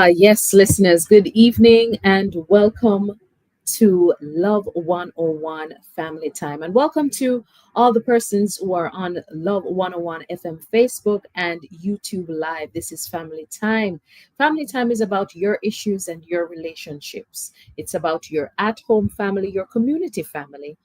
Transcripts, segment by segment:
Yes, listeners, good evening and welcome to Love 101 Family Time. And welcome to all the persons who are on Love 101 FM Facebook and YouTube Live. This is Family Time. Family Time is about your issues and your relationships, it's about your at home family, your community family,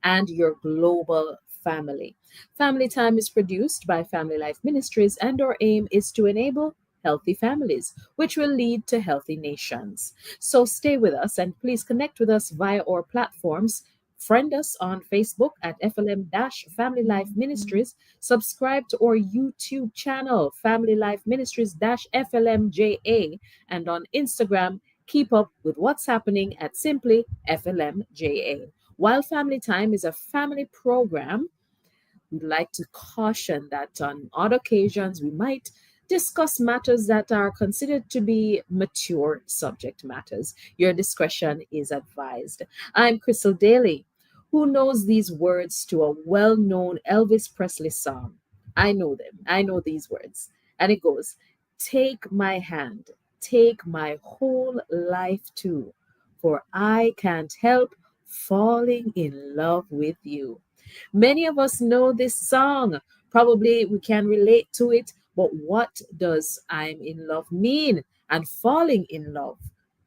and your global family. Family Time is produced by Family Life Ministries, and our aim is to enable healthy families, which will lead to healthy nations. So stay with us and please connect with us via our platforms. Friend us on Facebook at FLM Family Life Ministries. Subscribe to our YouTube channel, Family Life Ministries FLMJA. And on Instagram, keep up with what's happening at simply FLMJA. While Family Time is a family program, we'd like to caution that on odd occasions we might discuss matters that are considered to be mature subject matters. Your discretion is advised. I'm Crystal Daly. Who knows these words to a well known Elvis Presley song? I know them. I know these words. And it goes, "Take my hand, take my whole life too, for I can't help falling in love with you." Many of us know this song. Probably we can relate to it, but what does "I'm in love" mean? And falling in love,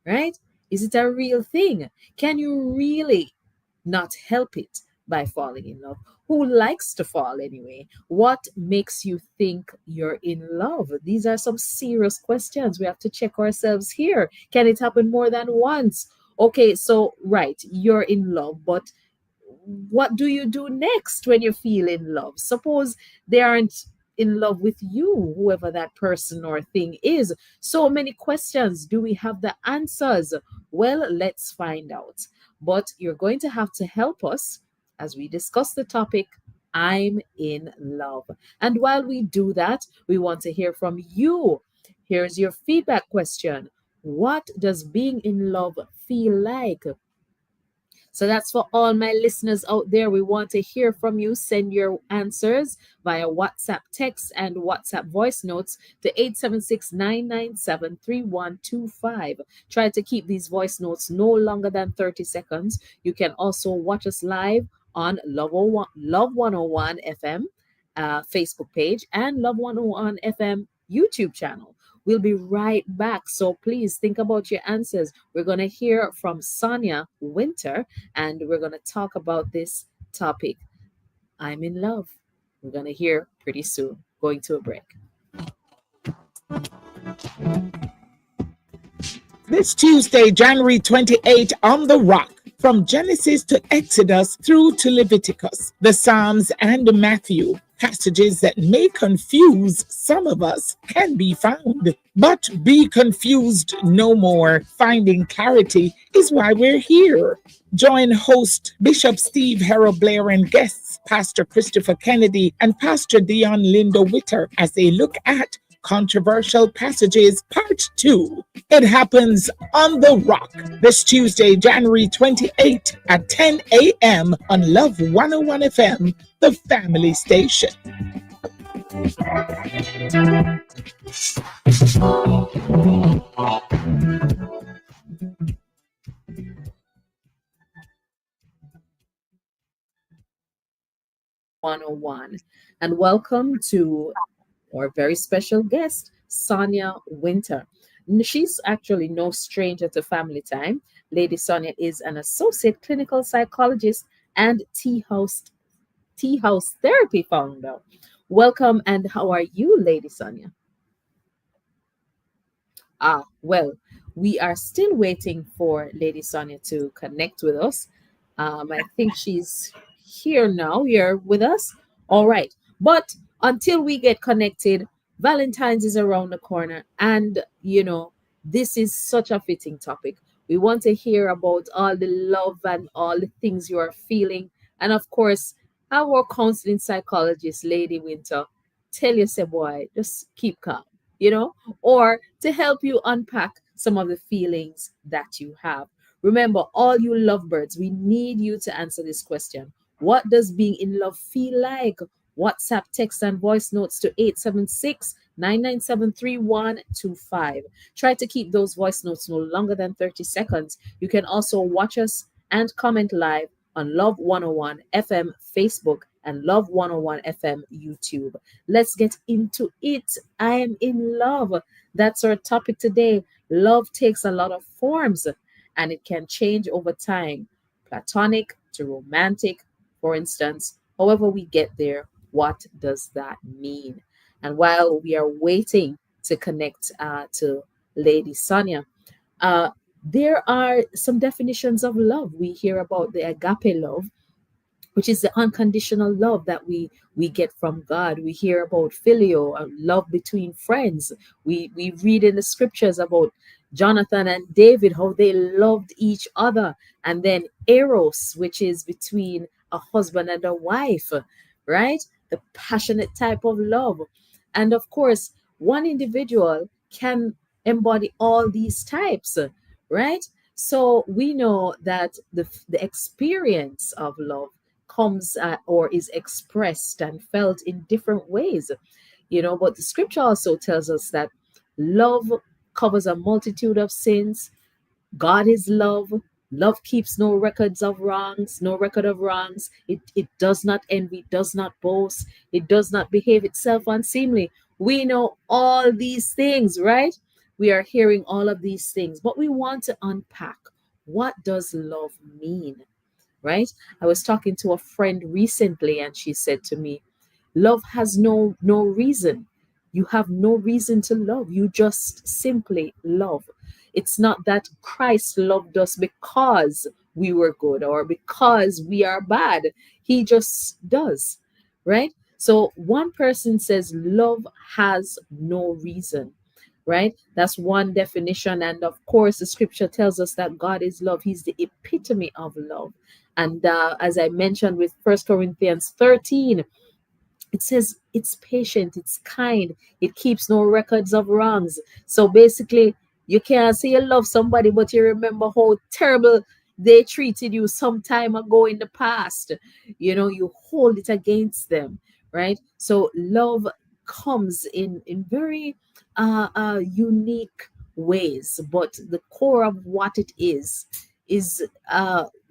right? Is it a real thing? Can you really not help it by falling in love? Who likes to fall anyway? What makes you think you're in love? These are some serious questions. We have to check ourselves here. Can it happen more than once? Okay, so right, you're in love, but what do you do next when you feel in love? Suppose they aren't in love with you, whoever that person or thing is. So many questions. Do we have the answers? Well, let's find out. But you're going to help us as we discuss the topic. I'm in love. And while we do that, we want to hear from you. Here's your feedback question. What does being in love feel like? So that's for all my listeners out there. We want to hear from you. Send your answers via WhatsApp text and WhatsApp voice notes to 876-997-3125. Try to keep these voice notes no longer than 30 seconds. You can also watch us live on Love 101 FM Facebook page and Love 101 FM YouTube channel. We'll be right back. So please think about your answers. We're going to hear from Sonia Winter and we're going to talk about this topic. I'm in love. We're going to hear pretty soon. Going to a break. This Tuesday, January 28th, on The Rock, from Genesis to Exodus through to Leviticus, the Psalms and Matthew, passages that may confuse some of us can be found. But be confused no more. Finding clarity is why we're here. Join host Bishop Steve Harold Blair and guests Pastor Christopher Kennedy and Pastor Dion Linda Witter as they look at Controversial Passages Part 2. It happens on The Rock this Tuesday, January 28th at 10 a.m. on Love 101 FM, the family station. And welcome to our very special guest, Sonia Winter. She's actually no stranger to family time. Lady Sonia is an associate clinical psychologist and Tea House Therapy founder. Welcome, and how are you, Lady Sonia? Well, we are still waiting for Lady Sonia to connect with us. I think she's here now, here with us. All right. But until we get connected, Valentine's is around the corner. And, this is such a fitting topic. We want to hear about all the love and all the things you are feeling. And of course, our counseling psychologist, Lady Winter, tell you, say, boy, just keep calm, or to help you unpack some of the feelings that you have. Remember, all you lovebirds, we need you to answer this question. What does being in love feel like? WhatsApp, text, and voice notes to 876 997 3125. Try to keep those voice notes no longer than 30 seconds. You can also watch us and comment live on Love 101 FM Facebook and Love 101 FM YouTube. Let's get into it. I am in love. That's our topic today. Love takes a lot of forms and it can change over time, platonic to romantic, for instance. However, we get there, what does that mean? And while we are waiting to connect to Lady Sonia, uh, there are some definitions of love. We hear about the agape love, which is the unconditional love that we get from God. We hear about filial, love between friends. We read in the scriptures about Jonathan and David, how they loved each other, and then eros, which is between a husband and a wife, right? The passionate type of love. And of course, one individual can embody all these types, right? So we know that the experience of love comes or is expressed and felt in different ways, but the scripture also tells us that love covers a multitude of sins. God is love. Love keeps no records of wrongs, no record of wrongs. It does not envy, does not boast, it does not behave itself unseemly. We know all these things, right? We are hearing all of these things, but we want to unpack, what does love mean? Right? I was talking to a friend recently and she said to me, love has no reason. You have no reason to love. You just simply love. It's not that Christ loved us because we were good or because we are bad. He just does, right? So one person says love has no reason, right? That's one definition. And of course, the scripture tells us that God is love. He's the epitome of love. And as I mentioned with First Corinthians 13, it says it's patient, it's kind, it keeps no records of wrongs. So basically, you can't say you love somebody, but you remember how terrible they treated you some time ago in the past. You hold it against them, right? So love comes in very unique ways, but the core of what it is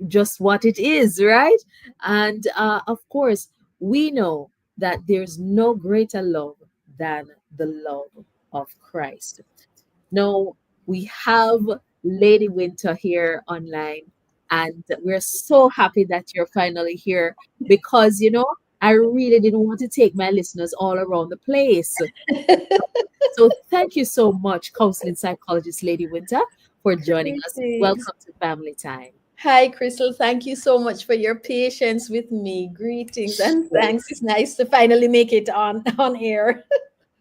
just what it is, right? And of course, we know that there's no greater love than the love of Christ. Now, we have Lady Winter here online, and we're so happy that you're finally here because, I really didn't want to take my listeners all around the place. So, thank you so much, counseling psychologist Lady Winter, for joining us. Greetings. Welcome to Family Time. Hi, Crystal. Thank you so much for your patience with me. Greetings and thanks. It's nice to finally make it on air.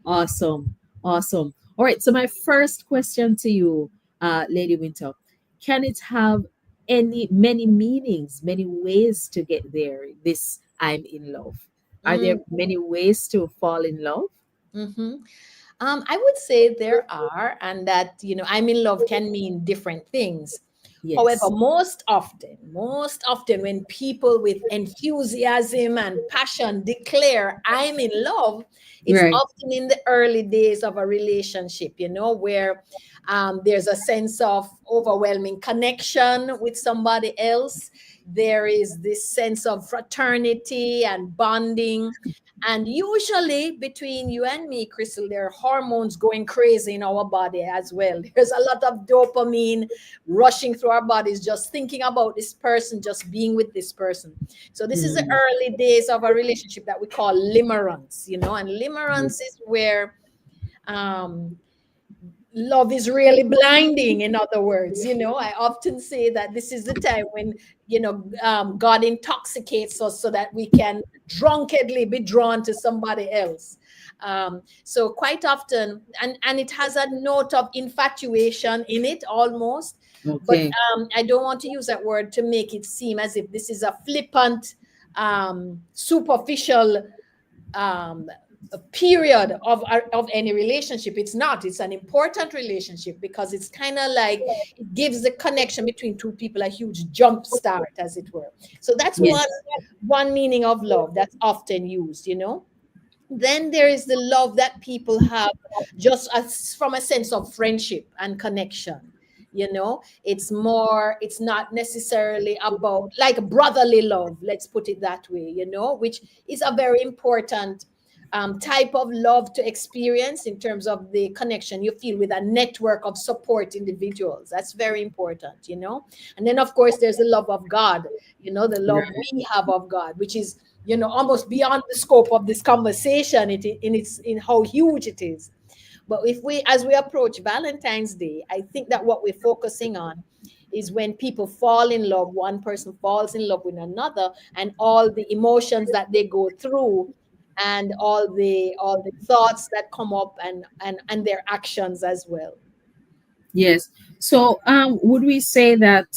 Awesome. Awesome. All right. So, my first question to you, Lady Winter, can it have many meanings, many ways to get there? This I'm in love. Are there Mm, many ways to fall in love? hmm I would say there are, and that, I'm in love can mean different things. However, Yes. most often, when people with enthusiasm and passion declare, I'm in love, it's Right. often in the early days of a relationship, where there's a sense of overwhelming connection with somebody else. There is this sense of fraternity and bonding. And usually between you and me, Crystal, there are hormones going crazy in our body as well. There's a lot of dopamine rushing through our bodies, just thinking about this person, just being with this person. So this is the Mm, early days of a relationship that we call limerence, and limerence yes. is where um, love is really blinding. In other words, I often say that this is the time when God intoxicates us so that we can drunkenly be drawn to somebody else. So quite often, and it has a note of infatuation in it almost. But Okay. I don't want to use that word to make it seem as if this is a flippant, superficial um, a period of any relationship. It's not. It's an important relationship because it's kind of like it gives the connection between two people a huge jump start, as it were. So that's Yes. one meaning of love that's often used, you know. Then there is the love that people have just as from a sense of friendship and connection. You know, it's more, it's not necessarily about like brotherly love, let's put it that way, you know, which is a very important type of love to experience in terms of the connection you feel with a network of support individuals. That's very important, you know. And then, of course, there's the love of God, you know, the love Right. we have of God, which is, you know, almost beyond the scope of this conversation in how huge it is. But if we, as we approach Valentine's Day, I think that what we're focusing on is when people fall in love, one person falls in love with another, and all the emotions that they go through, and all the thoughts that come up, and their actions as well. Yes. So, would we say that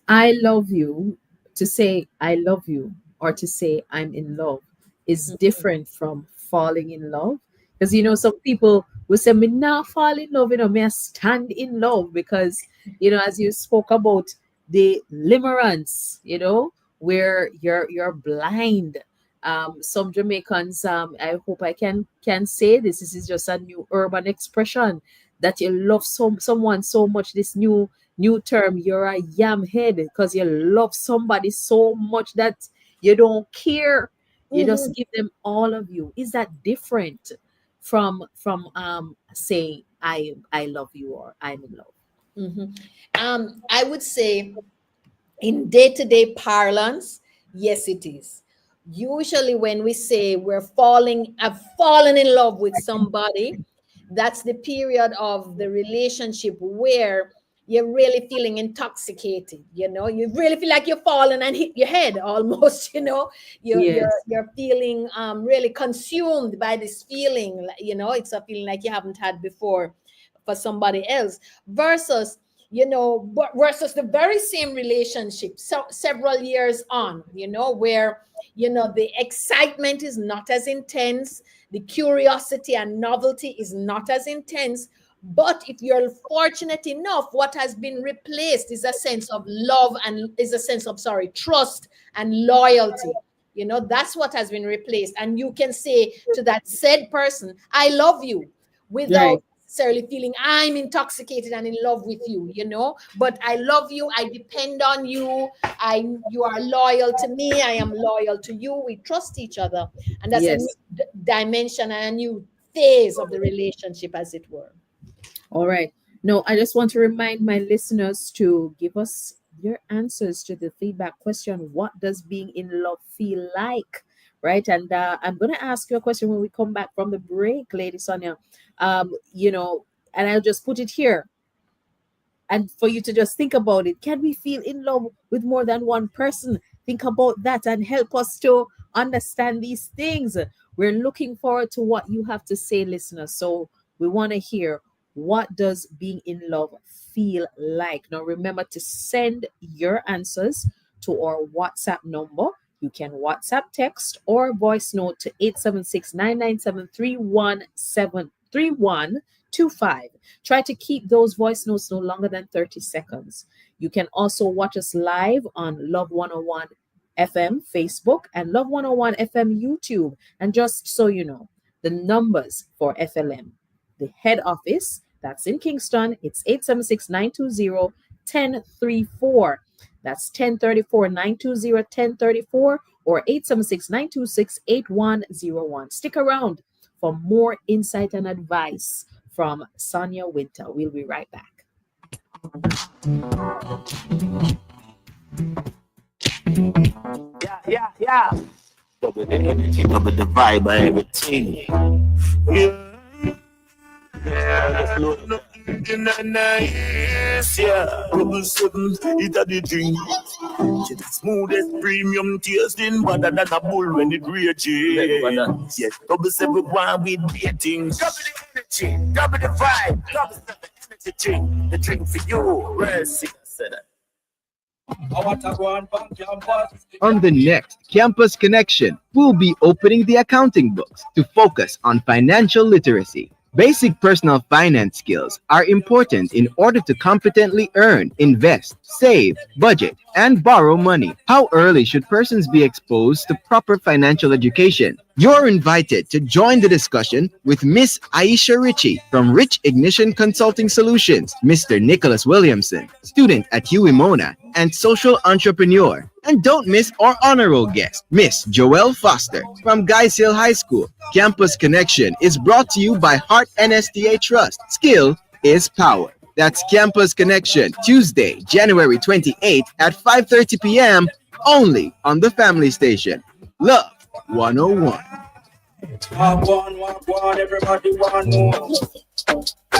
I love you, to say I love you or to say I'm in love is different from falling in love? Because some people will say me now fall in love, me I stand in love because as you spoke about the limerence, where you're blind. Some Jamaicans, I hope I can say this. This is just a new urban expression that you love someone so much. This new term, you're a yam head because you love somebody so much that you don't care. You just Mhm. give them all of you. Is that different from saying I love you or I'm in love? Mhm. I would say in day-to-day parlance, yes, it is. Usually, when we say I've fallen in love with somebody, that's the period of the relationship where you're really feeling intoxicated. You know, you really feel like you're falling and hit your head almost. You know, Yes. you're feeling really consumed by this feeling. You know, it's a feeling like you haven't had before for somebody else, versus versus the very same relationship so several years on, where the excitement is not as intense, the curiosity and novelty is not as intense. But if you're fortunate enough, what has been replaced is a sense of love, and is a sense of, sorry, trust and loyalty. That's what has been replaced, and you can say to that said person, I love you, without Right. necessarily feeling I'm intoxicated and in love with you, but I love you, I depend on you, you are loyal to me, I am loyal to you, we trust each other. And that's a new Yes. dimension and a new phase of the relationship, as it were. All right. No, I just want to remind my listeners to give us your answers to the feedback question. What does being in love feel like? Right. And I'm going to ask you a question when we come back from the break, Lady Sonia. And I'll just put it here and for you to just think about it. Can we feel in love with more than one person? Think about that and help us to understand these things. We're looking forward to what you have to say, listeners. So we want to hear, what does being in love feel like? Now remember to send your answers to our WhatsApp number. You can WhatsApp, text, or voice note to 876-997-3125. Try to keep those voice notes no longer than 30 seconds. You can also watch us live on Love 101 FM Facebook and Love 101 FM YouTube. And just so you know, the numbers for FLM, the head office, that's in Kingston, it's 876-920-1034. That's 1034 920 1034 or 876-926-8101. Stick around for more insight and advice from Sonia Winter. We'll be right back. Yeah, yeah, yeah. Double the energy, double the vibe, everything. Yeah, yeah, nothing nice, yeah. Double seven, it a the drink. It's the smoothest premium tasting, better than a bull when it rages. Yes, double seven one with dating. Double the energy, double the vibe, double the energy drink. The drink for you, rest. On the next Campus Connection, we'll be opening the accounting books to focus on financial literacy. Basic personal finance skills are important in order to competently earn, invest, save, budget, and borrow money. How early should persons be exposed to proper financial education? You're invited to join the discussion with Miss Aisha Ritchie from Rich Ignition Consulting Solutions, Mr. Nicholas Williamson, student at Huey Mona, and social entrepreneur. And don't miss our honor roll guest, Miss Joelle Foster from Guys Hill High School. Campus Connection is brought to you by Heart NSTA Trust. Skill is power. That's Campus Connection, Tuesday, January 28th at 5:30 p.m. only on the Family Station. Love 101. Everybody want more.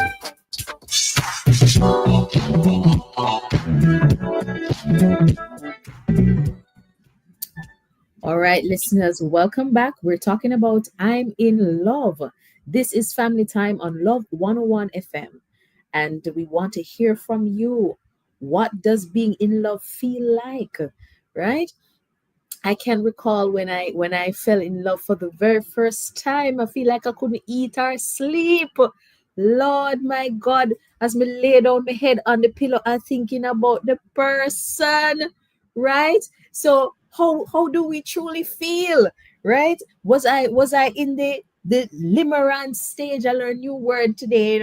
All right, listeners, welcome back. We're talking about I'm in Love. This is Family Time on Love 101 FM. And we want to hear from you. What does being in love feel like? Right? I can recall when I fell in love for the very first time. I feel like I couldn't eat or sleep. Lord, my God, as me lay down my head on the pillow, I'm thinking about the person, right? So how do we truly feel, right? Was I in the limerence stage? I learned new word today,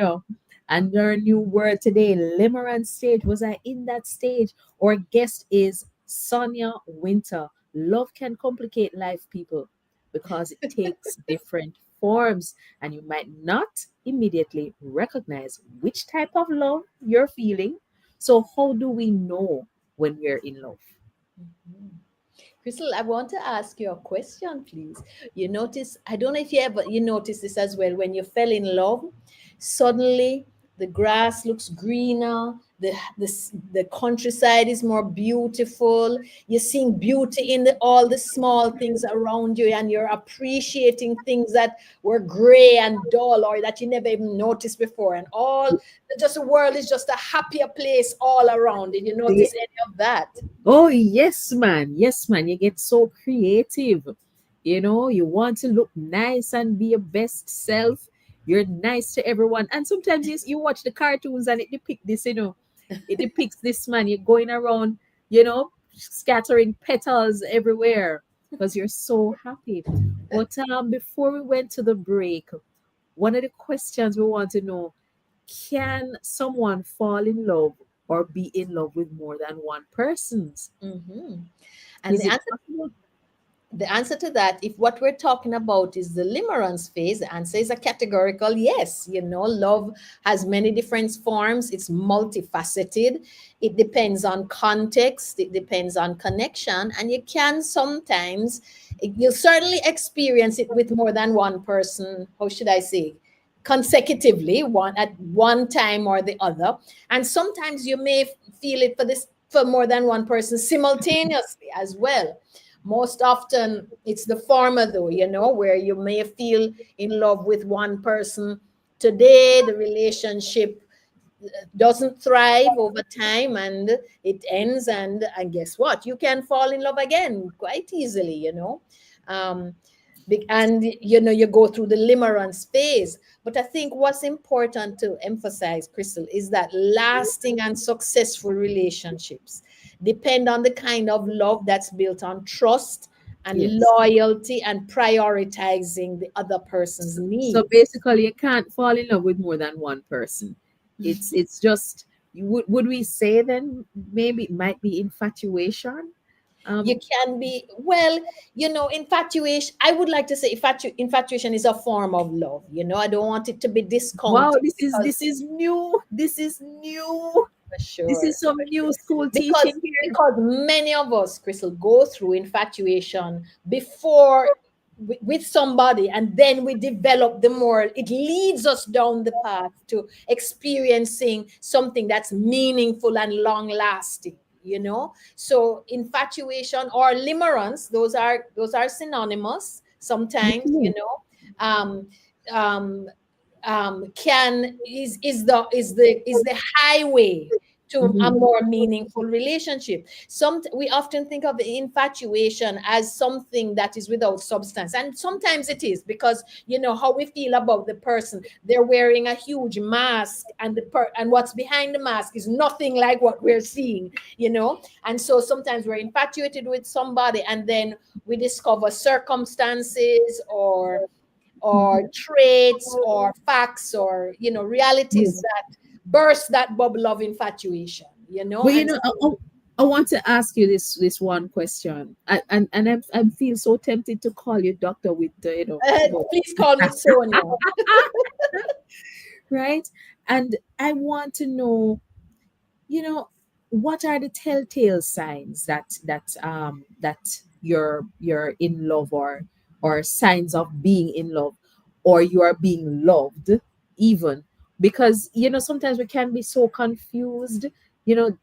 and learn new word today. Limerence stage. Was I in that stage? Our guest is Sonia Winter. Love can complicate life, people, because it takes different forms, and you might not immediately recognize which type of love you're feeling. So, how do we know when we're in love? Mhm. Crystal, I want to ask you a question, please. You notice, I don't know if you notice this as well. When you fell in love, suddenly the grass looks greener, the countryside is more beautiful. You're seeing beauty in all the small things around you, and you're appreciating things that were gray and dull or that you never even noticed before. And all just the world is just a happier place all around. Did you notice any of that? Oh, yes, man. Yes, man. You get so creative. You want to look nice and be your best self. You're nice to everyone. And sometimes you watch the cartoons and it depicts this. It depicts this man. You're going around, scattering petals everywhere because you're so happy. But before we went to the break, one of the questions we want to know, can someone fall in love or be in love with more than one persons? Mhm. And Is the it answer possible? the answer to that, if what we're talking about is the limerence phase, the answer is a categorical yes. Love has many different forms, it's multifaceted, it depends on context, it depends on connection, and you can sometimes, you'll certainly experience it with more than one person. How should I say? Consecutively, one at one time or the other. And sometimes you may feel it for more than one person simultaneously as well. Most often, it's the former, though, where you may feel in love with one person today, the relationship doesn't thrive over time and it ends. And guess what? You can fall in love again quite easily. Um, and you go through the limerence phase. But I think what's important to emphasize, Crystal, is that lasting and successful relationships depend on the kind of love that's built on trust and Yes. loyalty and prioritizing the other person's So needs. basically, you can't fall in love with more than one person. It's just would we say then maybe it might be infatuation? You Um, can be, well, infatuation, I would like to say infatuation is a form of love. I don't want it to be wow, discounted because this is new. This is new. for This sure, is some for new sure. school Because teaching here. because many of us, Crystal, go through infatuation before with somebody, and then we develop the more. It leads us down the path to experiencing something that's meaningful and long lasting. So infatuation or limerence, those are synonymous sometimes. Mhm. Um, um, can is the highway to a more meaningful relationship. We often think of the infatuation as something that is without substance, and sometimes it is, because you know how we feel about the person. They're wearing a huge mask, and and what's behind the mask is nothing like what we're seeing, you know. And so sometimes we're infatuated with somebody, and then we discover circumstances or traits or facts or realities Yes. that burst that bubble of infatuation, you know. But And I want to ask you this one question, and I feel so tempted to call you doctor with the but please call me Sonia. right, and I want to know, you know, what are the telltale signs that you're in love, or signs of being in love, or you are being loved, even, because sometimes we can be so confused.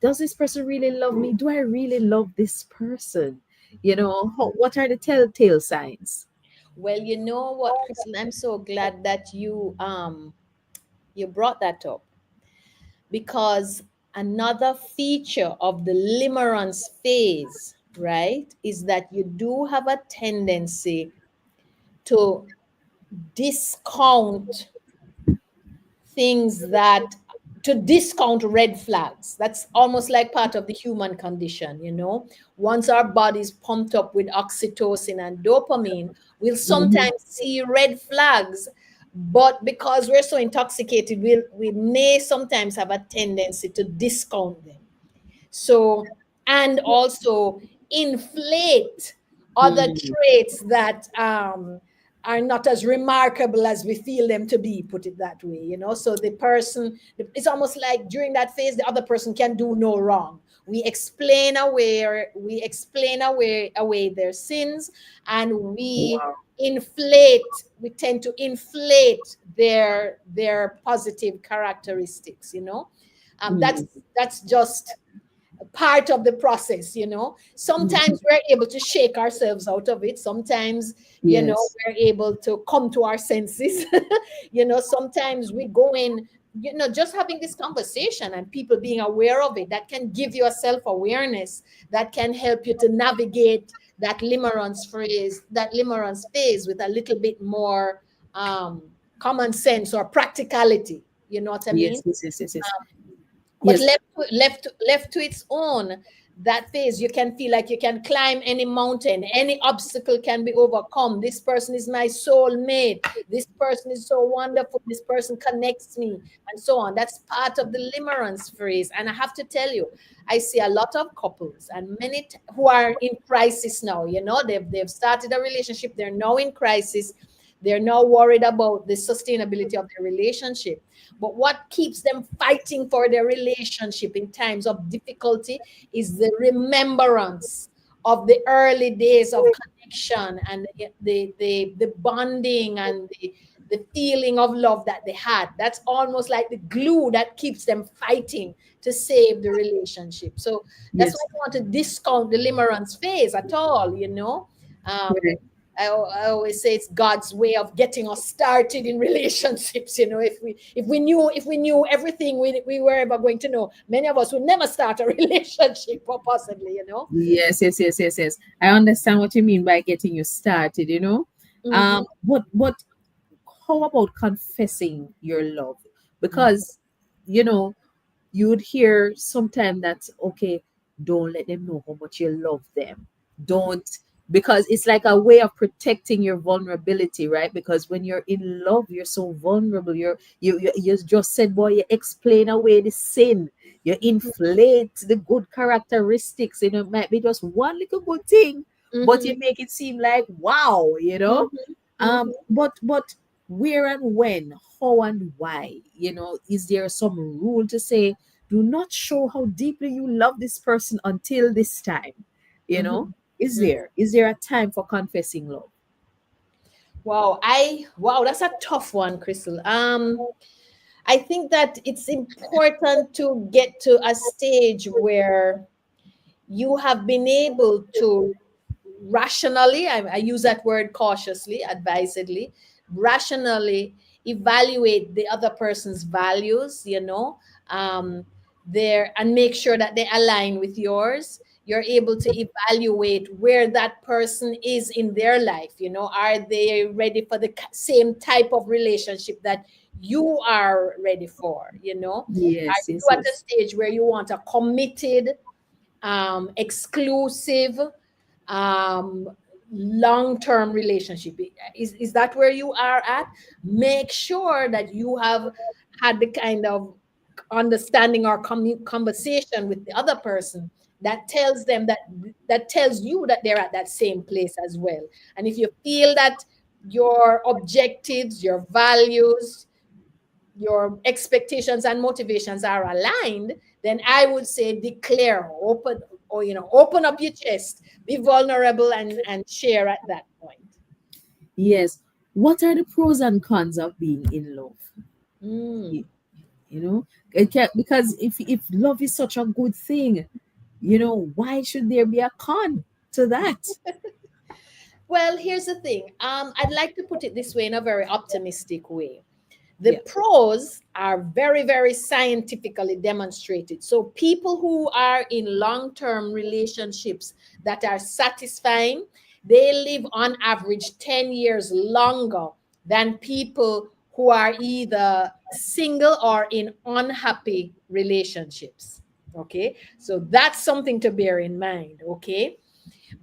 Does this person really love me? Do I really love this person? What are the telltale signs? Well, you know what, Crystal, I'm so glad that you brought that up, because another feature of the limerence phase, right, is that you do have a tendency to discount things that to discount red flags. That's almost like part of the human condition, you know. Once our body's pumped up with oxytocin and dopamine, we'll Mhm. sometimes see red flags, but because we're so intoxicated, we may sometimes have a tendency to discount them. So, and also inflate other Mm. traits that are not as remarkable as we feel them to be, put it that way, you know. So the person, it's almost like during that phase, the other person can do no wrong. We explain away their sins, and Wow. we tend to inflate their positive characteristics, you know. That's Mm. that's just part of the process, you know. Mhm. Sometimes we're able to shake ourselves out of it. Sometimes, Yes. we're able to come to our senses. Sometimes we go in, just having this conversation and people being aware of it, that can give you a self-awareness that can help you to navigate that limerence phase with a little bit more um, common sense or practicality. You know what I mean? Yes. Yes. Yes. Yes. Yes. But Yes. left to its own, that phase, you can feel like you can climb any mountain, any obstacle can be overcome. This person is my soulmate, this person is so wonderful, this person connects me, and so on. That's part of the limerence phase. And I have to tell you, I see a lot of couples and who are in crisis now. They've started a relationship, they're now in crisis, they're now worried about the sustainability of their relationship. But what keeps them fighting for their relationship in times of difficulty is the remembrance of the early days of connection, and the bonding, and the feeling of love that they had. That's almost like the glue that keeps them fighting to save the relationship. So that's why Yes. I don't want to discount the limerence phase at all, you know. Um, Right. I always say it's God's way of getting us started in relationships. If we knew everything we were ever going to know, many of us would never start a relationship, or possibly, you know. Yes, yes, yes, yes, yes. I understand what you mean by getting you started, Mhm. But how about confessing your love? Because, you know, you would hear sometime that, okay, don't let them know how much you love them. Don't, because it's like a way of protecting your vulnerability, right? Because when you're in love, you're so vulnerable. You just said, boy, you explain away the sin, you inflate the good characteristics. It might be just one little good thing, but Mhm. you make it seem like wow. Mhm. Mhm. But where and when, how and why? Is there some rule to say, do not show how deeply you love this person until this time? You know, Mhm. is Mhm. there a time for confessing love? Wow, that's a tough one, Crystal. I think that it's important to get to a stage where you have been able to rationally, I use that word cautiously, advisedly, rationally evaluate the other person's values, um, there, and make sure that they align with yours. You're able to evaluate where that person is in their life. Are they ready for the same type of relationship that you are ready for? Are Yes, you yes, at a yes. stage where you want a committed, exclusive, um, long-term relationship? Is that where you are at? Make sure that you have had the kind of understanding or conversation with the other person that tells them that tells you that they're at that same place as well. And if you feel that your objectives, your values, your expectations and motivations are aligned, then I would say declare, open, or open up your chest, be vulnerable, and share at that point. Yes. What are the pros and cons of being in love? Mm. You, you know, it can, because if love is such a good thing, why should there be a con to that? Well, here's the thing. I'd like to put it this way, in a very optimistic way. The Yeah. pros are very, very scientifically demonstrated. So people who are in long-term relationships that are satisfying, they live on average 10 years longer than people who are either single or in unhappy relationships. Okay. So that's something to bear in mind. Okay.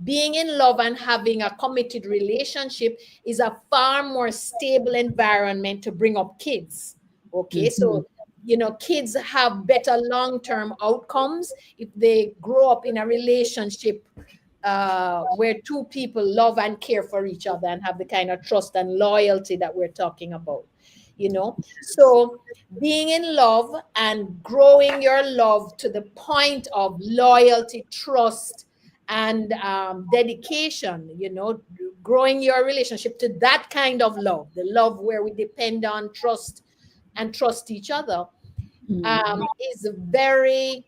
Being in love and having a committed relationship is a far more stable environment to bring up kids. Okay, Hmm. so kids have better long-term outcomes if they grow up in a relationship where two people love and care for each other and have the kind of trust and loyalty that we're talking about. So being in love and growing your love to the point of loyalty, trust, and dedication, growing your relationship to that kind of love, the love where we depend on trust and trust each other, is very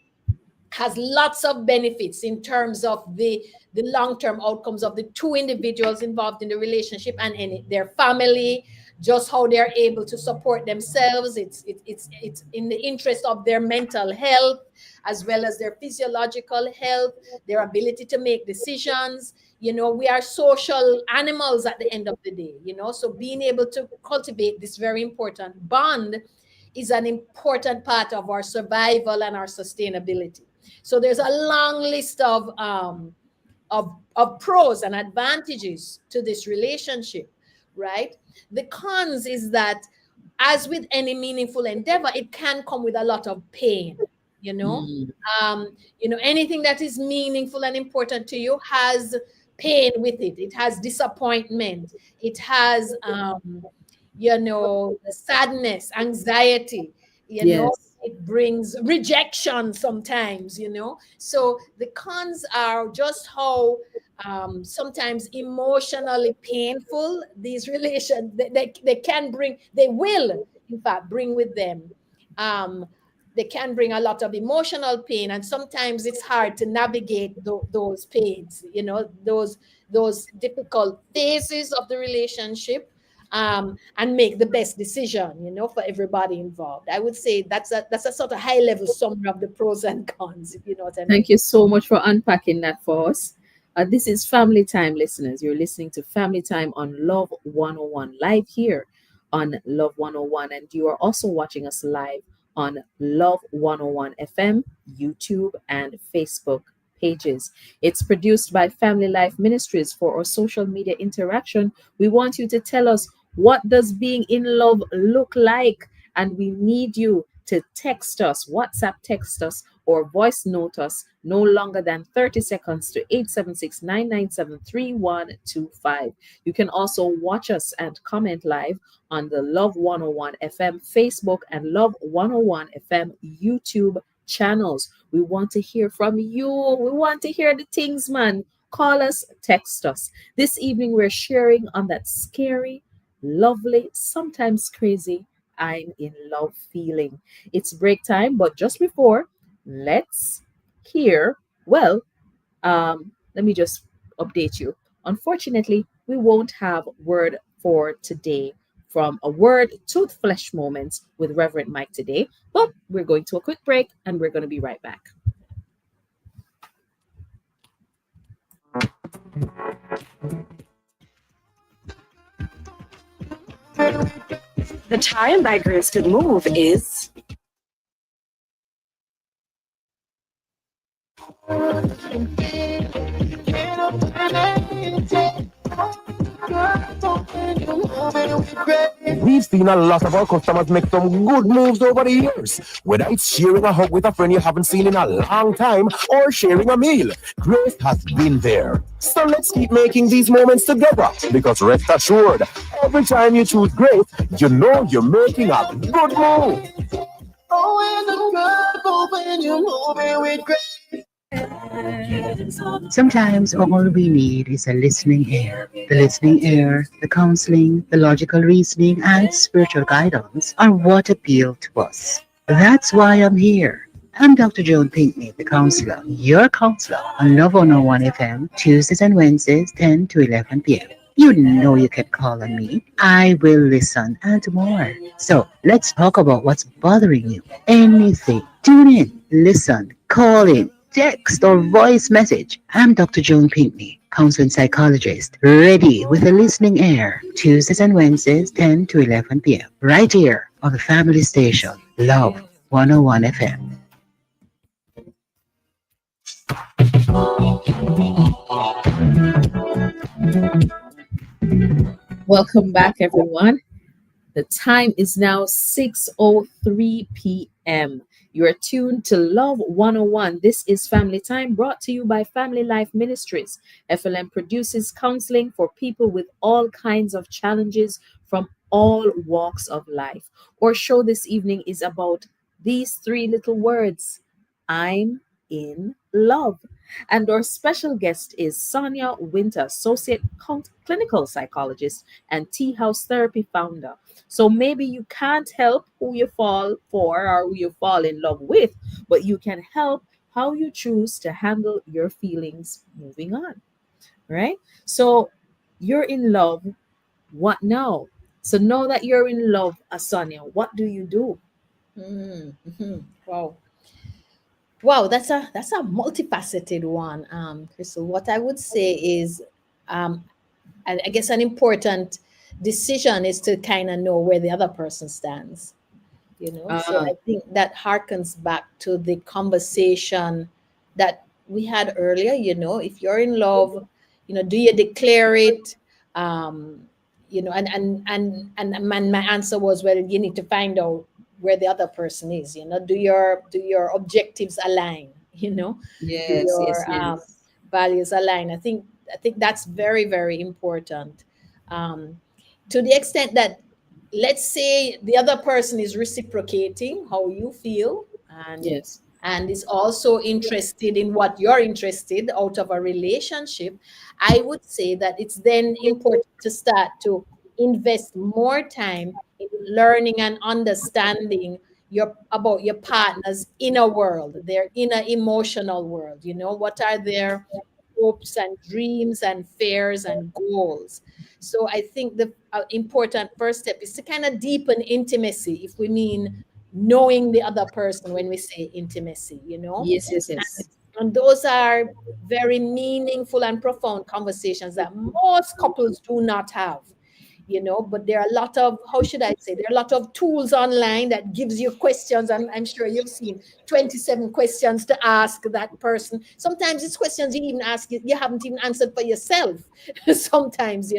has lots of benefits in terms of the long-term outcomes of the two individuals involved in the relationship and in their family, just how they're able to support themselves. It's in the interest of their mental health as well as their physiological health, their ability to make decisions. We are social animals at the end of the day, so being able to cultivate this very important bond is an important part of our survival and our sustainability. So there's a long list of pros and advantages to this relationship, right? The cons is that, as with any meaningful endeavor, it can come with a lot of pain. You know, Mm. anything that is meaningful and important to you has pain with it. It has disappointment. It has sadness, anxiety, Yes. it brings rejection sometimes, So the cons are just how sometimes emotionally painful these relations they can bring, they will in fact bring with them. Um, they can bring a lot of emotional pain, and sometimes it's hard to navigate those pains, those difficult phases of the relationship, and make the best decision, for everybody involved. I would say that's a sort of high level summary of the pros and cons, if you know what I mean. Thank you so much for unpacking that for us. This is Family Time, listeners. You're listening to Family Time on Love 101, live here on Love 101. And you are also watching us live on Love 101 FM, YouTube, and Facebook pages. It's produced by Family Life Ministries. For our social media interaction, we want you to tell us, what does being in love look like? And we need you to text us, WhatsApp text us, or voice note us no longer than 30 seconds to 876-997-3125. You can also watch us and comment live on the Love 101 FM Facebook and Love 101 FM YouTube channels. We want to hear from you. We want to hear the things, man. Call us, text us. This evening, we're sharing on that scary, lovely, sometimes crazy I'm in love feeling. It's break time, but just before, let's hear. Well, let me just update you. Unfortunately, we won't have word for today from a word to flesh moments with Reverend Mike today. But we're going to a quick break and we're going to be right back. The time migrants could move is We've seen a lot of our customers make some good moves over the years. Whether it's sharing a hug with a friend you haven't seen in a long time or sharing a meal, Grace has been there. So let's keep making these moments together because rest assured, every time you choose Grace, you know you're making a good move. Always a good move when you're moving with Grace. Sometimes all we need is a listening ear. The listening ear, the counseling, the logical reasoning, and spiritual guidance are what appeal to us. That's why I'm here. I'm Dr. Joan Pinkney, the counselor, your counselor on Love 101 FM, Tuesdays and Wednesdays, 10 to 11 p.m. You know you can call on me. I will listen and more. So let's talk about what's bothering you. Anything. Tune in, listen, call in, text or voice message. I'm Dr. Joan Pinkney, counseling psychologist, ready with a listening ear. Tuesdays and Wednesdays, 10 to 11 p.m. Right here on the family station, Love 101 FM. Welcome back, everyone. The time is now 6:03 p.m. You are tuned to Love 101. This is Family Time brought to you by Family Life Ministries. FLM produces counseling for people with all kinds of challenges from all walks of life. Our show this evening is about these three little words: I'm in love. And our special guest is Sonia Winter, Associate Clinical Psychologist and Tea House Therapy founder. So maybe you can't help who you fall for or who you fall in love with, but you can help how you choose to handle your feelings moving on, right? So you're in love. What now? So know that you're in love, Sonia. What do you do? Wow. Wow, that's a multifaceted one, Crystal. What I would say is, um, I guess an important decision is to kind of know where the other person stands. So Uh, I think that harkens back to the conversation that we had earlier. If you're in love, do you declare it? Um, and my answer was, well, you need to find out where the other person is. Do your objectives align? Do yes, yes, your yes. values align? I think that's very, very important. Um, to the extent that, let's say, the other person is reciprocating how you feel, and Yes. and is also interested in what you're interested out of a relationship. I would say that it's then important to start to invest more time in learning and understanding about your partner's inner world, their inner emotional world. What are their hopes and dreams and fears and goals? So I think the important first step is to kind of deepen intimacy, if we mean knowing the other person when we say intimacy. Yes, yes, yes. And those are very meaningful and profound conversations that most couples do not have. But there are a lot of, how should I say, there are a lot of tools online that gives you questions. I'm sure you've seen 27 questions to ask that person. Sometimes it's questions you even ask, you haven't even answered for yourself. Sometimes,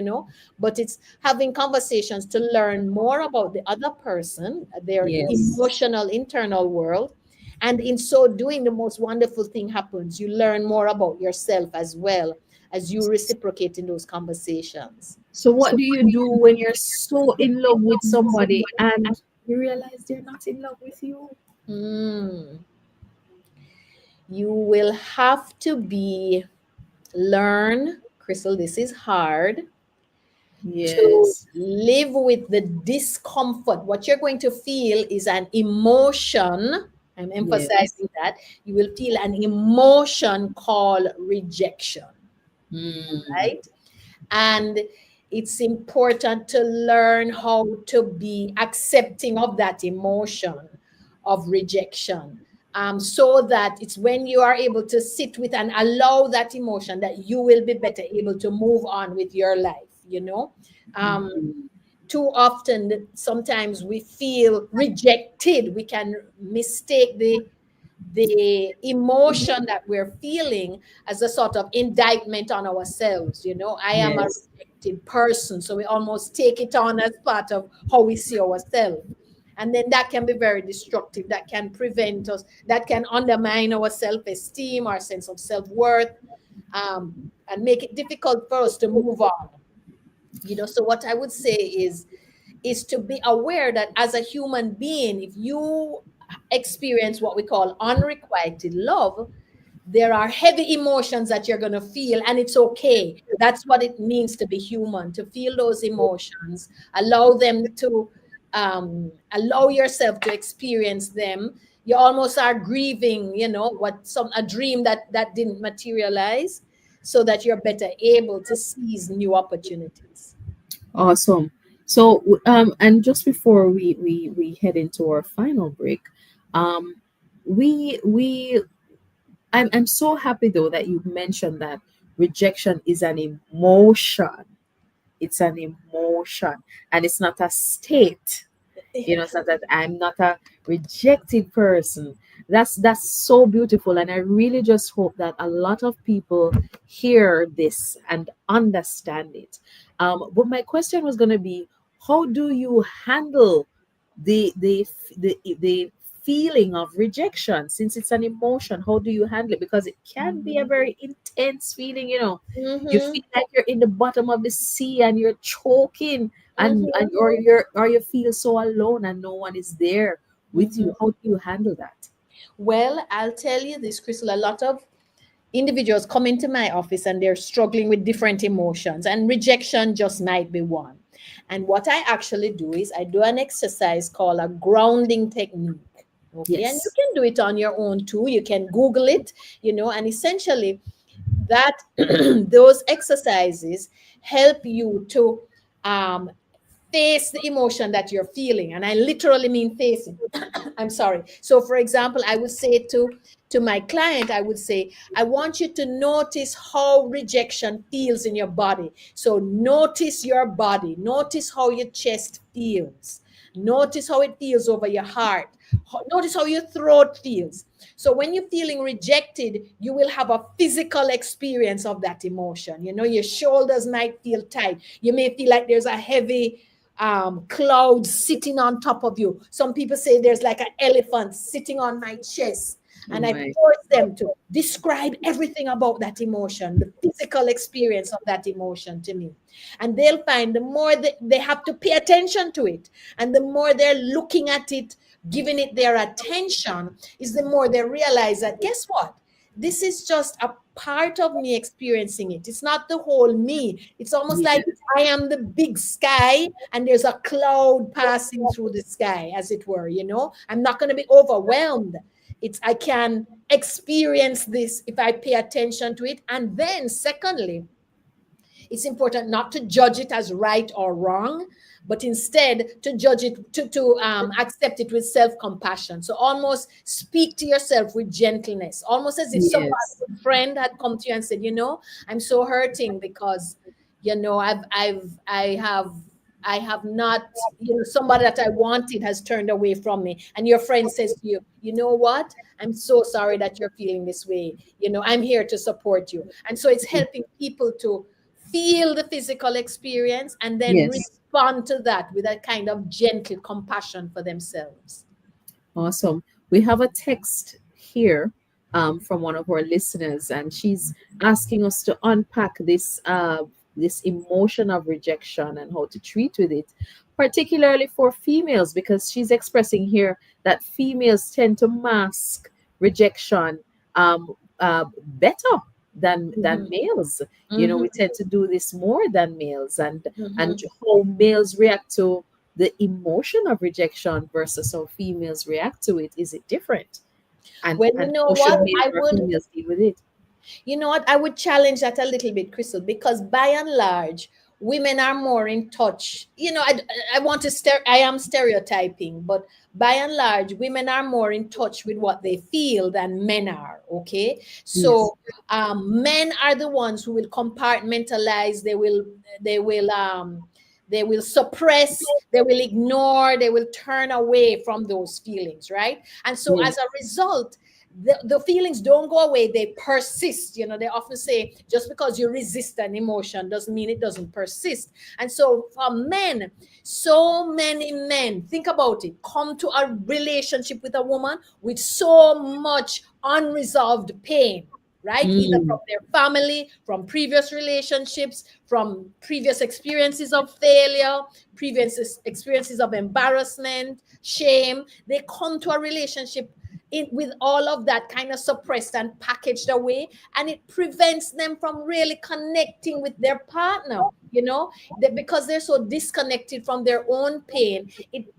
but it's having conversations to learn more about the other person, their Yes. emotional internal world. And in so doing, the most wonderful thing happens. You learn more about yourself as well as you reciprocate in those conversations. So what So do you do when you're so in love with somebody and you realize they're not in love with you? mm, you will have to learn, Crystal, this is hard, to Yes. live with the discomfort. What you're going to feel is an emotion. I'm Yes. emphasizing that. You will feel an emotion called rejection, Mm. right? And it's important to learn how to be accepting of that emotion of rejection. So that it's when you are able to sit with and allow that emotion that you will be better able to move on with your life, you know. Um, Mhm. Too often, sometimes we feel rejected. We can mistake the emotion that we're feeling as a sort of indictment on ourselves. You know, I am a Yes. rejected person. So we almost take it on as part of how we see ourselves. And then that can be very destructive. That can prevent us, that can undermine our self esteem, our sense of self worth, and make it difficult for us to move on. You know, so what I would say is to be aware that as a human being, if you experience what we call unrequited love, there are heavy emotions that you're going to feel, and it's okay. That's what it means to be human, to feel those emotions, allow them to allow yourself to experience them. You almost are grieving, you know, what some a dream that didn't materialize, so that you're better able to seize new opportunities. Awesome. So, and just before we head into our final break, um, we I'm so happy though that you mentioned that rejection is an emotion. It's an emotion, and it's not a state. It's not that I'm not a rejected person. That's so beautiful, and I really just hope that a lot of people hear this and understand it. But my question was going to be, how do you handle the feeling of rejection, since it's an emotion? How do you handle it? Because it can be a Mhm. very intense feeling. You Mhm. feel like you're in the bottom of the sea and you're choking, and Mhm. or you feel so alone and no one is there with you. Mhm. How do you handle that? Well, I'll tell you this, Crystal. A lot of individuals come into my office and they're struggling with different emotions, and rejection just might be one. And what I actually do is I do an exercise called a grounding technique. Okay, and you Yes. can do it on your own too. You can Google it, you know, and essentially that those exercises help you to um, face the emotion that you're feeling. And I literally mean facing. I'm sorry. So for example, I would say to my client, I would say, I want you to notice how rejection feels in your body. So notice your body, notice how your chest feels, notice how it feels over your heart, notice how your throat feels. So when you're feeling rejected, you will have a physical experience of that emotion. You know, your shoulders might feel tight. You may feel like there's a heavy cloud sitting on top of you. Some people say there's like an elephant sitting on my chest. Oh And I my. force them to describe everything about that emotion, the physical experience of that emotion to me. And they'll find the more they have to pay attention to it, and the more they're looking at it, giving it their attention, is the more they realize that, guess what? This is just a part of me experiencing it. It's not the whole me. It's almost like Yes. I am the big sky and there's a cloud passing through the sky, as it were, you know? I'm not going to be overwhelmed. It's I can experience this if I pay attention to it. And then secondly, it's important not to judge it as right or wrong, but instead to judge it, to accept it with self-compassion. So almost speak to yourself with gentleness, almost as if somebody, Yes. a friend, had come to you and said, you know, I'm so hurting because, you know, I have not, you know, somebody that I wanted has turned away from me. And your friend says to you, you know what? I'm so sorry that you're feeling this way. You know, I'm here to support you. And so it's helping people to feel the physical experience and then Yes. respond to that with a kind of gentle compassion for themselves. Awesome. We have a text here from one of our listeners, and she's asking us to unpack this emotion of rejection and how to treat with it, particularly for females, because she's expressing here that females tend to mask rejection better than Mhm, males. We mhm, tend to do this more than males, and mhm. how males react to the emotion of rejection versus how females react to it, is it different? and Well, you and know how should what? males or females deal with it? I would challenge that a little bit, Crystal, because by and large, women are more in touch. I want to I am stereotyping, but by and large, women are more in touch with what they feel than men are. Okay, Yes. so men are the ones who will compartmentalize. They will suppress, they will ignore, they will turn away from those feelings, right? And so Yes. as a result, the feelings don't go away, they persist. They often say just because you resist an emotion doesn't mean it doesn't persist. And so for men, so many men, think about it, come to a relationship with a woman with so much unresolved pain, right? Either from Mm, their family, from previous relationships, from previous experiences of failure, previous experiences of embarrassment, shame. They come to a relationship with all of that kind of suppressed and packaged away, and it prevents them from really connecting with their partner. Because they're so disconnected from their own pain,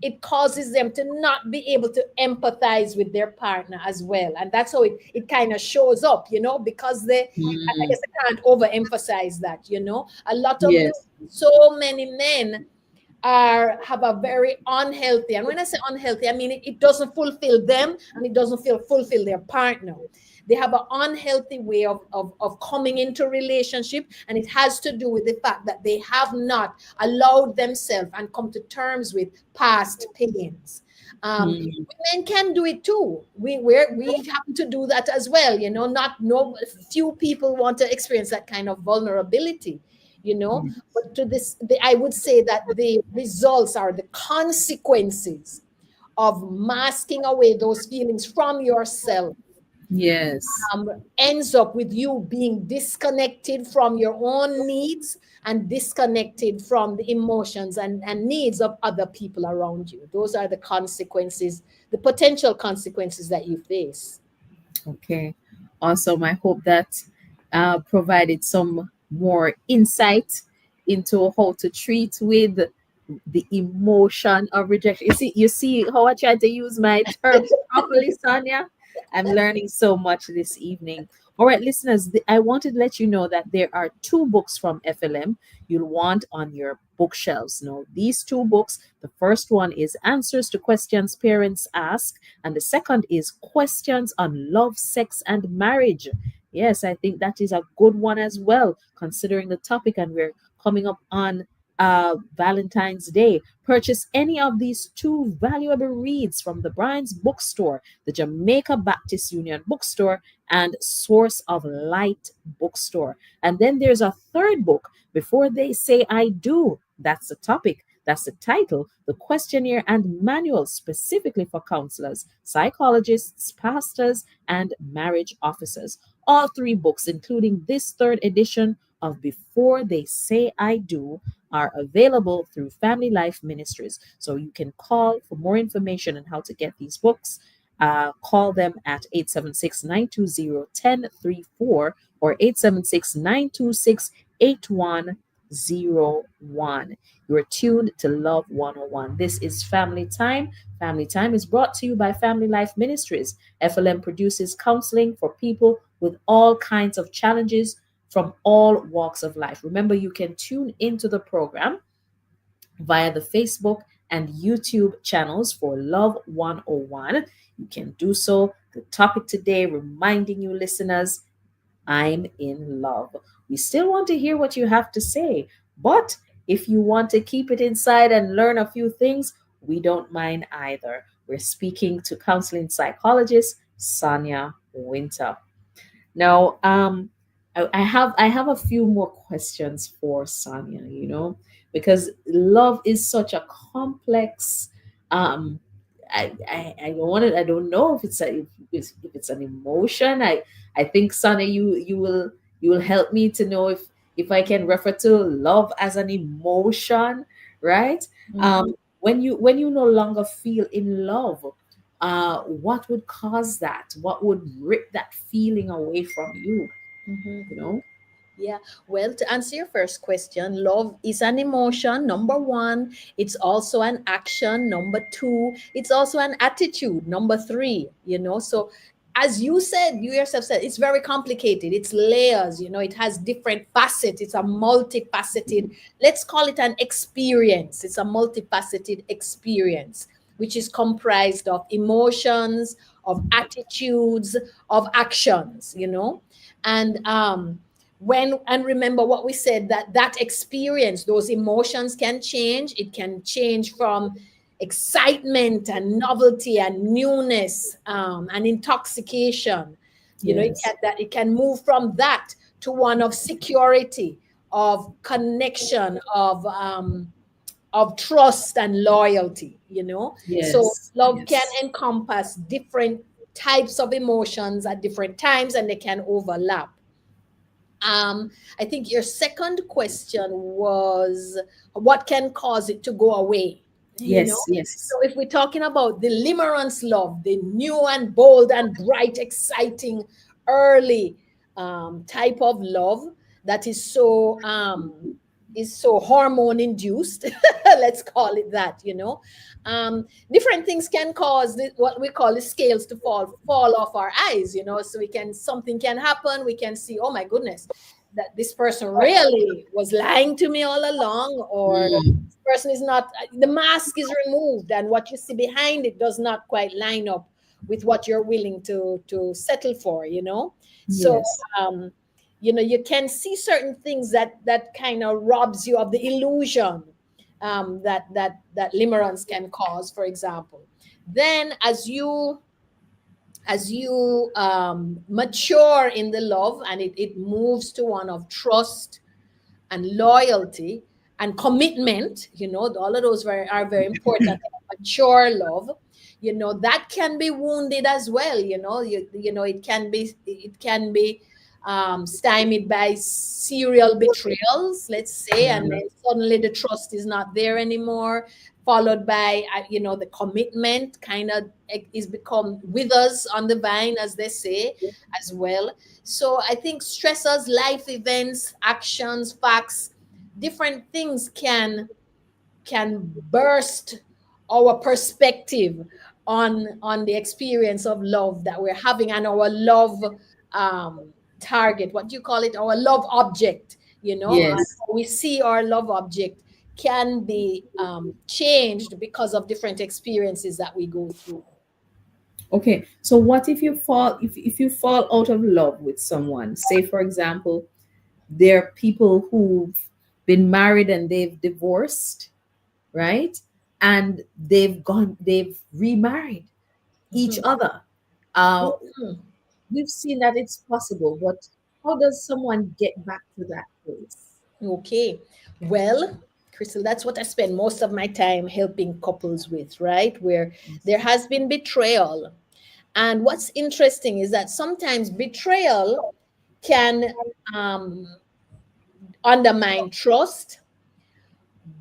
it causes them to not be able to empathize with their partner as well. And that's how it kind of shows up, because I mm, guess I can't overemphasize that. A lot of the yes. so many men have a very unhealthy, and when I say unhealthy, I mean it doesn't fulfill them, and it doesn't fulfill their partner. They have an unhealthy way of coming into relationship, and it has to do with the fact that they have not allowed themselves and come to terms with past pains. Mm, Women can do it too. We happen to do that as well. Not no few people want to experience that kind of vulnerability. yes. But I would say that the results are the consequences of masking away those feelings from yourself, Yes. ends up with you being disconnected from your own needs and disconnected from the emotions and needs of other people around you. Those are the consequences, the potential consequences that you face. Okay. Awesome. I hope that provided some more insight into how to treat with the emotion of rejection. You see how I try to use my terms properly, Sonia? I'm learning so much this evening. All right, listeners, I wanted to let you know that there are two books from FLM you'll want on your bookshelves. Now, these two books, the first one is Answers to Questions Parents Ask, and the second is Questions on Love, Sex, and Marriage. Yes, I think that is a good one as well, considering the topic, and we're coming up on Valentine's Day. Purchase any of these two valuable reads from the Brian's Bookstore, the Jamaica Baptist Union Bookstore, and Source of Light Bookstore. And then there's a third book, Before They Say I Do. That's the topic. That's the title, the questionnaire and manual specifically for counselors, psychologists, pastors, and marriage officers. All three books, including this third edition of Before They Say I Do, are available through Family Life Ministries. So you can call for more information on how to get these books. Call them at 876-920-1034 or 876-926-8101. You're tuned to Love 101. This is Family Time. Family Time is brought to you by Family Life Ministries. FLM produces counseling for people with all kinds of challenges from all walks of life. Remember, you can tune into the program via the Facebook and YouTube channels for Love 101. You can do so. The topic today, reminding you listeners, I'm in love. We still want to hear what you have to say, but if you want to keep it inside and learn a few things, we don't mind either. We're speaking to counseling psychologist Sonia Winter. Now, I have a few more questions for Sonia, because love is such a complex. Um, I don't want to. I don't know if it's an emotion. I think Sonia, you will help me to know if I can refer to love as an emotion, right? Mhm, When you no longer feel in love, what would cause that? What would rip that feeling away from you? mhm. You know? Yeah, well, to answer your first question, love is an emotion, number one. It's also an action, number two. It's also an attitude, number three. So as you said, you yourself said, it's very complicated. It's layers, it has different facets. It's a multifaceted, let's call it an experience. It's a multifaceted experience, which is comprised of emotions, of attitudes, of actions, And and remember what we said, that experience, those emotions can change. It can change from excitement and novelty and newness, and intoxication. Yes. It can move from that to one of security, of connection, of trust and loyalty. So Yes. love can Yes. encompass different types of emotions at different times, and they can overlap. I think your second question was what can cause it to go away? Yes. Yes. So if we're talking about the limerence love, the new and bold and bright, exciting, early type of love that is so hormone induced, let's call it that. Different things can cause what we call the scales to fall off our eyes. So something can happen. We can see, oh my goodness, that this person really was lying to me all along, or Mm. this person is not, the mask is removed, and what you see behind it does not quite line up with what you're willing to settle for. So Yes. you can see certain things that kind of robs you of the illusion, that limerence can cause, for example. Then as you mature in the love, and it moves to one of trust and loyalty and commitment, all of those are very important. Mature love, that can be wounded as well. It can be stymied by serial betrayals, let's say, and then suddenly the trust is not there anymore, followed by the commitment kind of is become withers on the vine, as they say, as well. So I think stressors, life events, actions, facts, different things can burst our perspective on the experience of love that we're having, and our love target, what do you call it, our love object. Yes. We see our love object can be changed because of different experiences that we go through. Okay. So what if you fall out of love with someone? Say for example, there are people who've been married and they've divorced, right? And they've remarried each Mhm. other. Uh, Mhm. we've seen that it's possible, but how does someone get back to that place? Okay. Well, Crystal, that's what I spend most of my time helping couples with, right? Where there has been betrayal. And what's interesting is that sometimes betrayal can um, undermine trust,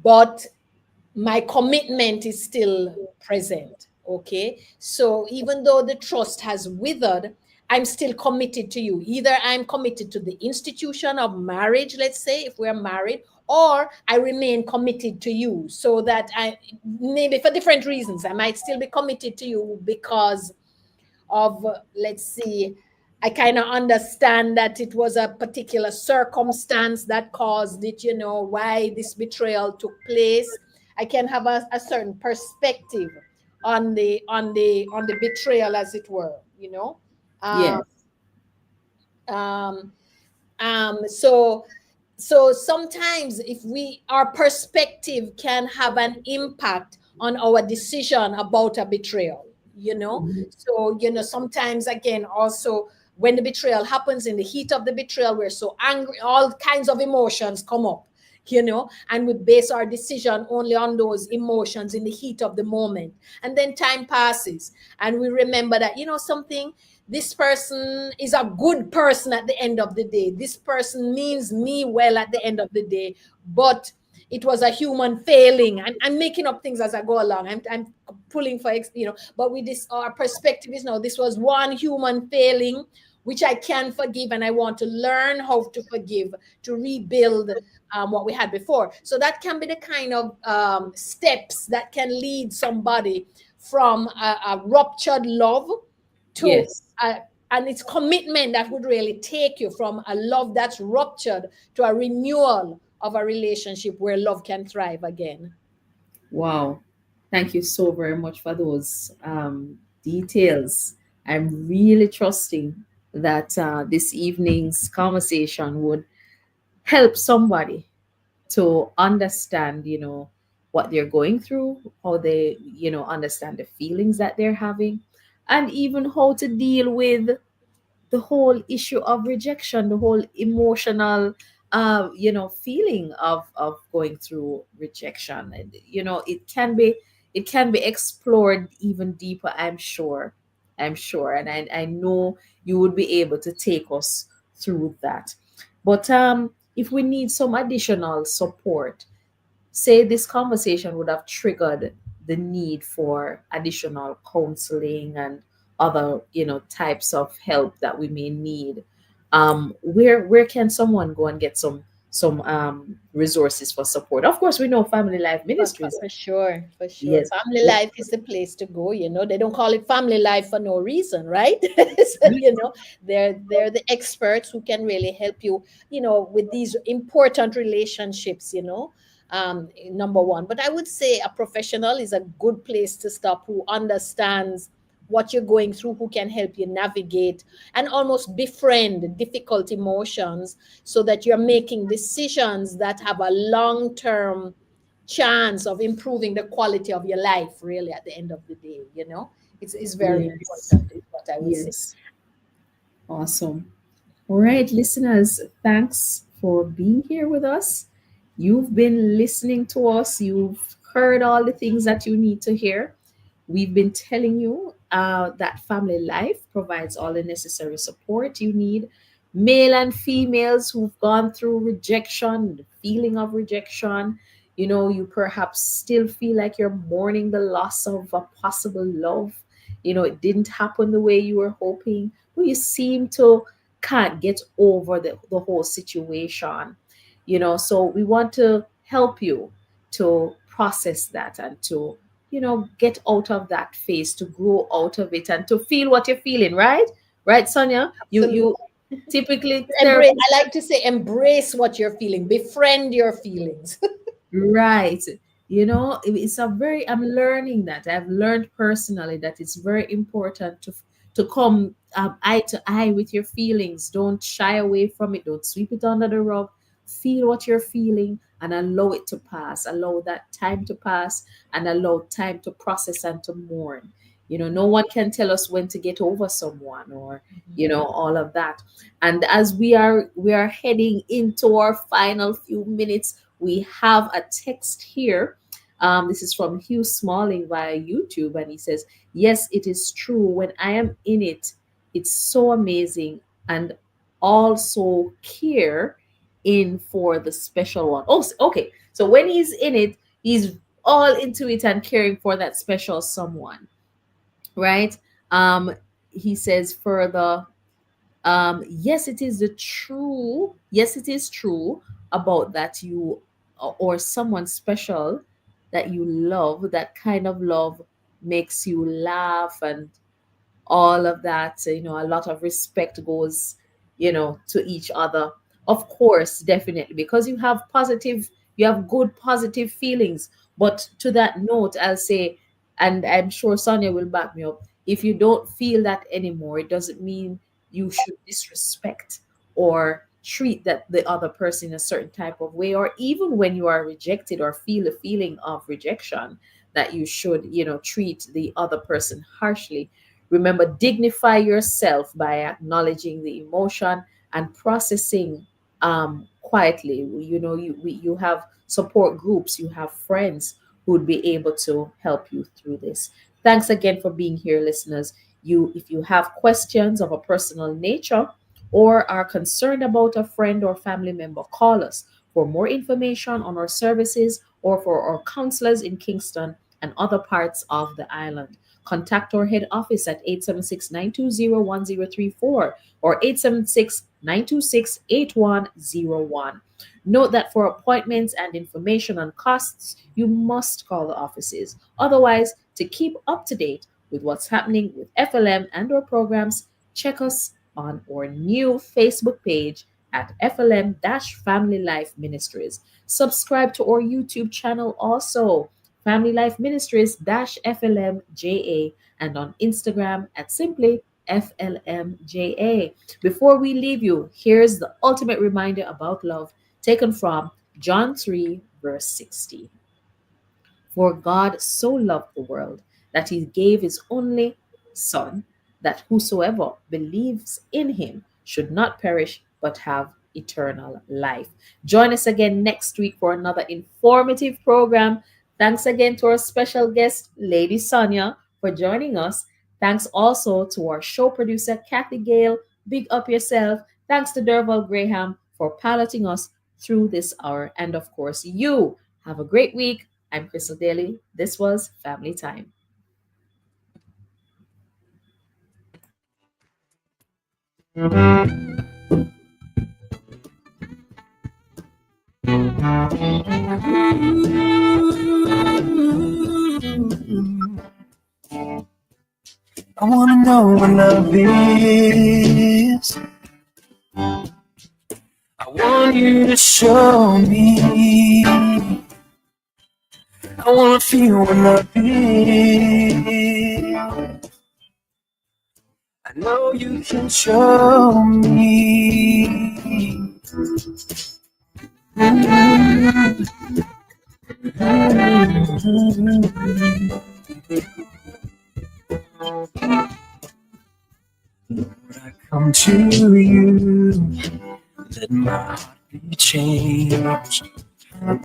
but my commitment is still present. Okay. So even though the trust has withered, I'm still committed to you. Either I'm committed to the institution of marriage, let's say, if we're married, or I remain committed to you, so that I, maybe for different reasons, I might still be committed to you because of, let's see, I kind of understand that it was a particular circumstance that caused it, why this betrayal took place. I can have a certain perspective on the betrayal, as it were. um, Yes. um, so sometimes, if our perspective can have an impact on our decision about a betrayal. So sometimes, again, also, when the betrayal happens, in the heat of the betrayal, we're so angry, all kinds of emotions come up. And we base our decision only on those emotions in the heat of the moment. And then time passes, and we remember that, something, this person is a good person at the end of the day. This person means me well at the end of the day, but it was a human failing. I'm making up things as I go along. I'm pulling for, but with this, our perspective is, no, this was one human failing, which I can forgive, and I want to learn how to forgive, to rebuild what we had before. So that can be the kind of steps that can lead somebody from a ruptured love to Yes. and it's commitment that would really take you from a love that's ruptured to a renewal of a relationship where love can thrive again. Wow. Thank you so very much for those details. I'm really trusting that this evening's conversation would help somebody to understand, what they're going through, how they, understand the feelings that they're having, and even how to deal with the whole issue of rejection, the whole emotional feeling of going through rejection. And, it can be explored even deeper, I'm sure, and I know you would be able to take us through that. But if we need some additional support, say this conversation would have triggered the need for additional counseling and other types of help that we may need, where can someone go and get some resources for support? Of course, we know Family Life Ministries. For sure, for sure. Yes. Family What? life is the place to go. They don't call it family life for no reason, right? So, they're the experts who can really help you, with these important relationships, number one. But I would say a professional is a good place to stop, who understands what you're going through, who can help you navigate and almost befriend difficult emotions, so that you're making decisions that have a long-term chance of improving the quality of your life, really, at the end of the day. It's very Yes. important, is what I would say. Yes. Awesome. All right, listeners, thanks for being here with us. You've been listening to us. You've heard all the things that you need to hear. We've been telling you that Family Life provides all the necessary support you need. Male and females who've gone through rejection, the feeling of rejection, you perhaps still feel like you're mourning the loss of a possible love. It didn't happen the way you were hoping, but you seem to can't get over the whole situation. So we want to help you to process that and to get out of that phase, to grow out of it, and to feel what you're feeling, right, Sonia? You Absolutely. typically Embrace, therapy. I like to say, embrace what you're feeling, befriend your feelings. Right. It's a very, I'm learning that. I've learned personally that it's very important to come eye to eye with your feelings. Don't shy away from it. Don't sweep it under the rug. Feel what you're feeling and allow it to pass. Allow that time to pass and allow time to process and to mourn. No one can tell us when to get over someone, or, all of that. And as we are heading into our final few minutes, we have a text here. This is from Hugh Smalling via YouTube, and he says, "Yes, it is true. When I am in it, it's so amazing, and also care in for the special one." Oh, okay. So when he's in it, he's all into it and caring for that special someone, right? Um, he says further, yes, it is the true. Yes, it is true about that you or someone special that you love. That kind of love makes you laugh and all of that. A lot of respect goes, to each other. Of course, definitely, because you have good positive feelings. But to that note, I'll say, and I'm sure Sonia will back me up, if you don't feel that anymore, it doesn't mean you should disrespect or treat that the other person a certain type of way, or even when you are rejected or feel a feeling of rejection, that you should, treat the other person harshly. Remember, dignify yourself by acknowledging the emotion and processing quietly. You have support groups, you have friends who would be able to help you through this. Thanks again for being here, listeners. If you have questions of a personal nature or are concerned about a friend or family member, call us for more information on our services or for our counselors in Kingston and other parts of the island. Contact our head office at 876-920-1034 or 876-926-8101. Note that for appointments and information on costs, you must call the offices. Otherwise, to keep up to date with what's happening with FLM and our programs, check us on our new Facebook page at FLM-Family Life Ministries. Subscribe to our YouTube channel also, Family Life Ministries-FLMJA, and on Instagram at simply FLMJA. Before we leave you, here's the ultimate reminder about love taken from John 3, verse 16. For God so loved the world that he gave his only Son, that whosoever believes in him should not perish but have eternal life. Join us again next week for another informative program. Thanks again to our special guest, Lady Sonia, for joining us. Thanks also to our show producer, Kathy Gale. Big up yourself. Thanks to Derval Graham for piloting us through this hour. And of course, you have a great week. I'm Crystal Daly. This was Family Time. I wanna know what love is. I want you to show me. I wanna feel what love is. I know you can show me. Lord, I come to you, let my heart be changed.